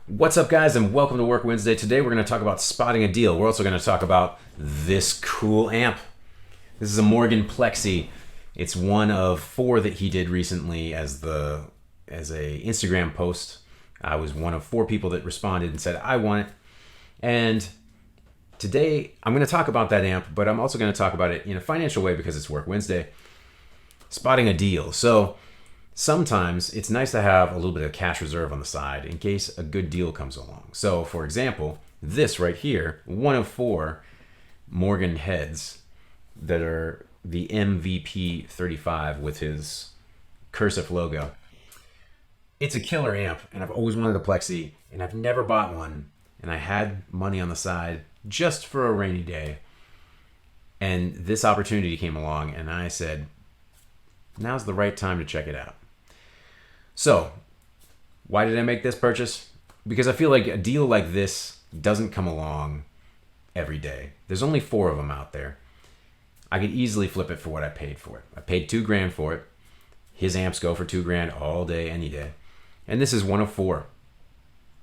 What's up, guys, and welcome to Work Wednesday. Today we're going to talk about spotting a deal. We're also going to talk about this cool amp. This is a Morgan Plexi. It's one of 4 that he did recently as a Instagram post. I was one of 4 people that responded and said, I want it. And today I'm going to talk about that amp, but I'm also going to talk about it in a financial way because it's Work Wednesday. Spotting a deal. So sometimes it's nice to have a little bit of cash reserve on the side in case a good deal comes along. So for example, this right here, one of 4 Morgan heads that are the MVP35 with his cursive logo. It's a killer amp, and I've always wanted a Plexi, and I've never bought one, and I had money on the side just for a rainy day. And this opportunity came along, and I said, now's the right time to check it out. So, why did I make this purchase? Because I feel like a deal like this doesn't come along every day. There's only 4 of them out there. I could easily flip it for what I paid for it. I paid $2,000 for it. His amps go for $2,000 all day, any day. And this is one of 4,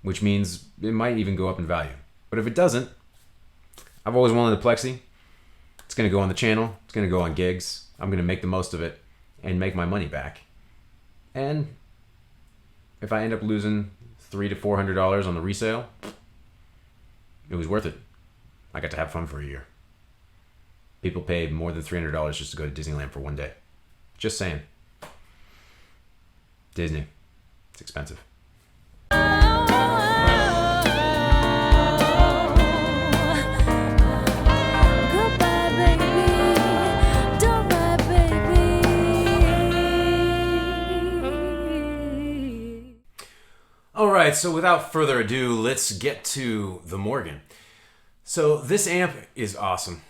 which means it might even go up in value. But if it doesn't, I've always wanted a Plexi. It's going to go on the channel. It's going to go on gigs. I'm going to make the most of it and make my money back. And if I end up losing $300 to $400 on the resale, it was worth it. I got to have fun for a year. People paid more than $300 just to go to Disneyland for one day. Just saying. Disney. It's expensive. Alright, so without further ado, let's get to the Morgan. So this amp is awesome.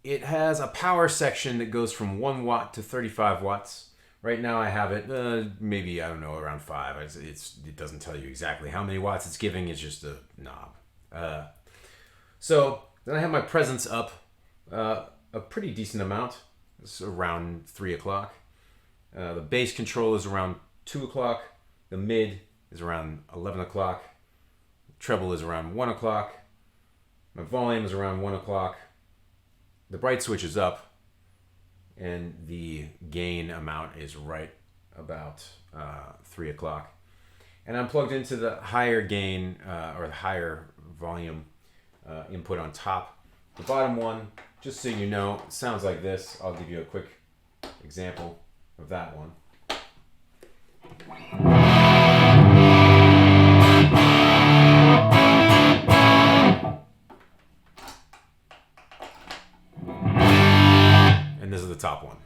It has a power section that goes from 1 watt to 35 watts. Right now I have it, maybe, I don't know, around 5. It doesn't tell you exactly how many watts it's giving, it's just a knob. So then I have my presence up a pretty decent amount. It's around 3 o'clock. The bass control is around 2 o'clock. The mid is around 11 o'clock. Treble is around 1 o'clock. My volume is around 1 o'clock. The bright switch is up, and the gain amount is right about 3 o'clock. And I'm plugged into the higher gain or the higher volume input on top. The bottom one, just so you know, sounds like this. I'll give you a quick example of that one. And this is the top one.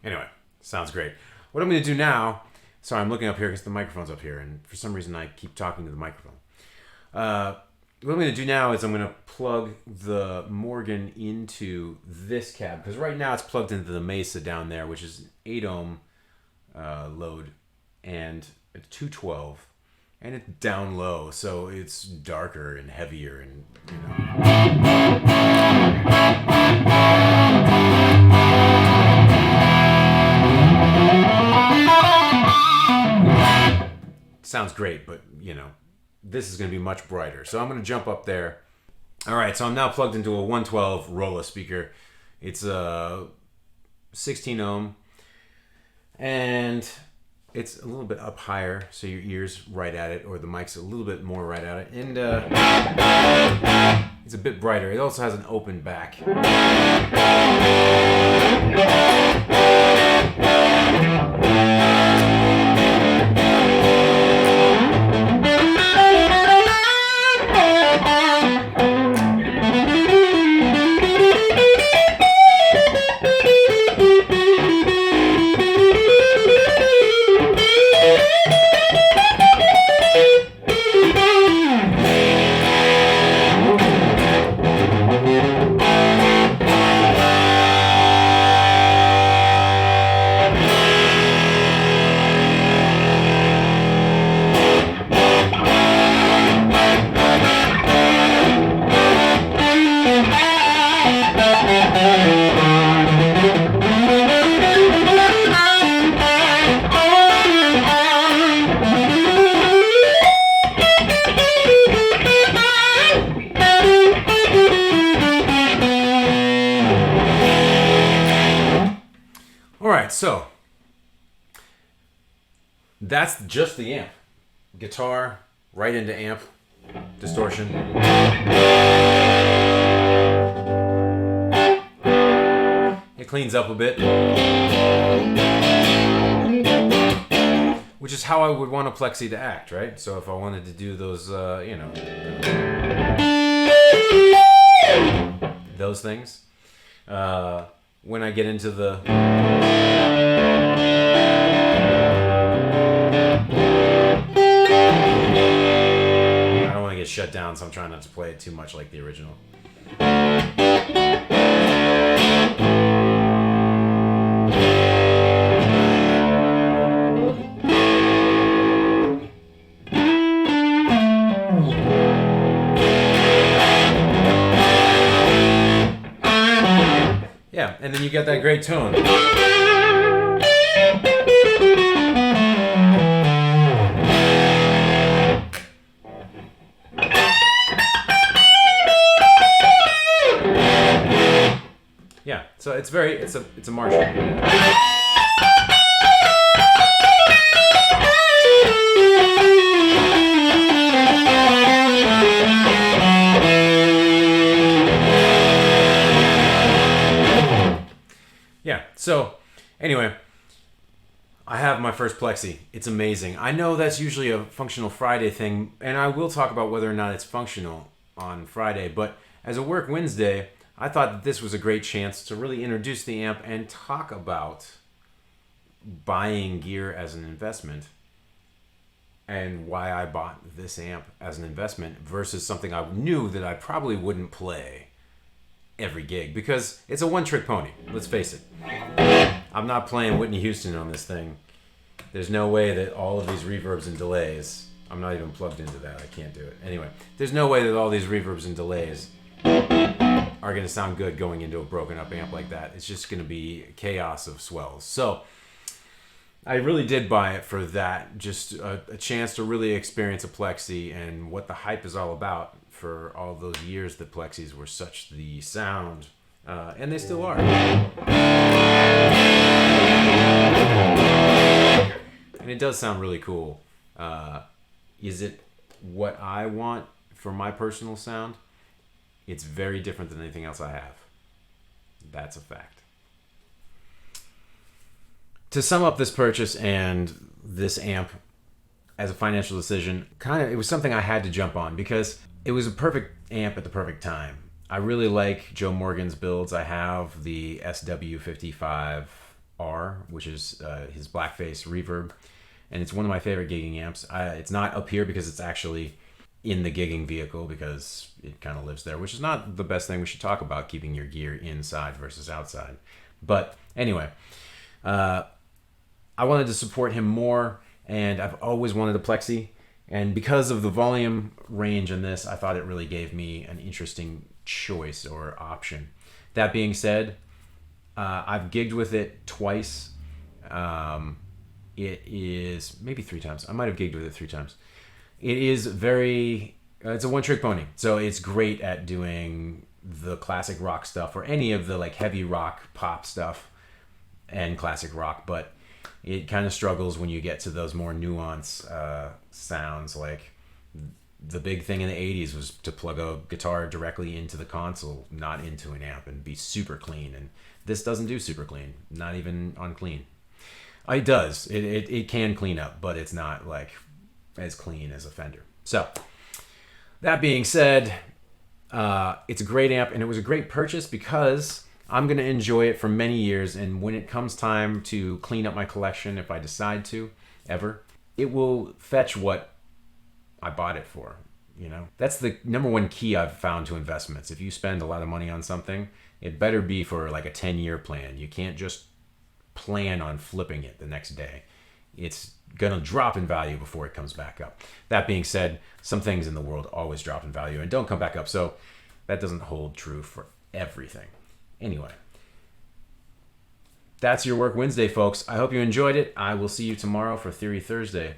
Anyway, sounds great. What I'm going to do now, sorry, I'm looking up here because the microphone's up here, and for some reason I keep talking to the microphone. What I'm going to do now is I'm going to plug the Morgan into this cab, because right now it's plugged into the Mesa down there, which is an 8 ohm load and a 212, and it's down low, so it's darker and heavier, and sounds great, but this is going to be much brighter. So I'm going to jump up there. All right, so I'm now plugged into a 112 Rolla speaker. It's a 16 ohm, and it's a little bit up higher, so your ear's right at it, or the mic's a little bit more right at it, and it's a bit brighter. It also has an open back. So that's just the amp. Guitar, right into amp, distortion. It cleans up a bit. Which is how I would want a plexi to act, right? So if I wanted to do those, those things, when I get into the I don't want to get shut down, so I'm trying not to play it too much like the original. Yeah, and then you get that great tone. Yeah, so it's a Marshall. Yeah, so anyway, I have my first plexi. It's amazing. I know that's usually a functional Friday thing, and I will talk about whether or not it's functional on Friday, but as a Work Wednesday, I thought that this was a great chance to really introduce the amp and talk about buying gear as an investment and why I bought this amp as an investment versus something I knew that I probably wouldn't play every gig, because it's a one-trick pony. Let's face it. I'm not playing Whitney Houston on this thing. There's no way that all of these reverbs and delays, I'm not even plugged into that, I can't do it. Anyway, there's no way that all these reverbs and delays are going to sound good going into a broken up amp like that. It's just going to be chaos of swells. So I really did buy it for that, just a chance to really experience a plexi and what the hype is all about for all those years that plexis were such the sound, and they still are. And it does sound really cool. Is it what I want for my personal sound? It's very different than anything else I have. That's a fact. To sum up this purchase and this amp as a financial decision, it was something I had to jump on because it was a perfect amp at the perfect time. I really like Joe Morgan's builds. I have the SW55R, which is his blackface reverb, and it's one of my favorite gigging amps. It's not up here because it's actually in the gigging vehicle because it kind of lives there, which is not the best thing we should talk about, keeping your gear inside versus outside. But anyway, I wanted to support him more, and I've always wanted a plexi. And because of the volume range in this, I thought it really gave me an interesting choice or option. That being said, I've gigged with it twice. It is maybe 3 times. I might have gigged with it 3 times. It is it's a one-trick pony. So it's great at doing the classic rock stuff or any of the like heavy rock, pop stuff and classic rock, but it kind of struggles when you get to those more nuanced sounds. Like the big thing in the 80s was to plug a guitar directly into the console, not into an amp, and be super clean. And this doesn't do super clean, not even on clean. It does. It can clean up, but it's not like as clean as a Fender. So that being said, it's a great amp, and it was a great purchase because I'm going to enjoy it for many years, and when it comes time to clean up my collection, if I decide to, ever, it will fetch what I bought it for, you know? That's the number one key I've found to investments. If you spend a lot of money on something, it better be for like a 10-year plan. You can't just plan on flipping it the next day. It's going to drop in value before it comes back up. That being said, some things in the world always drop in value and don't come back up, so that doesn't hold true for everything. Anyway, that's your Work Wednesday, folks. I hope you enjoyed it. I will see you tomorrow for Theory Thursday.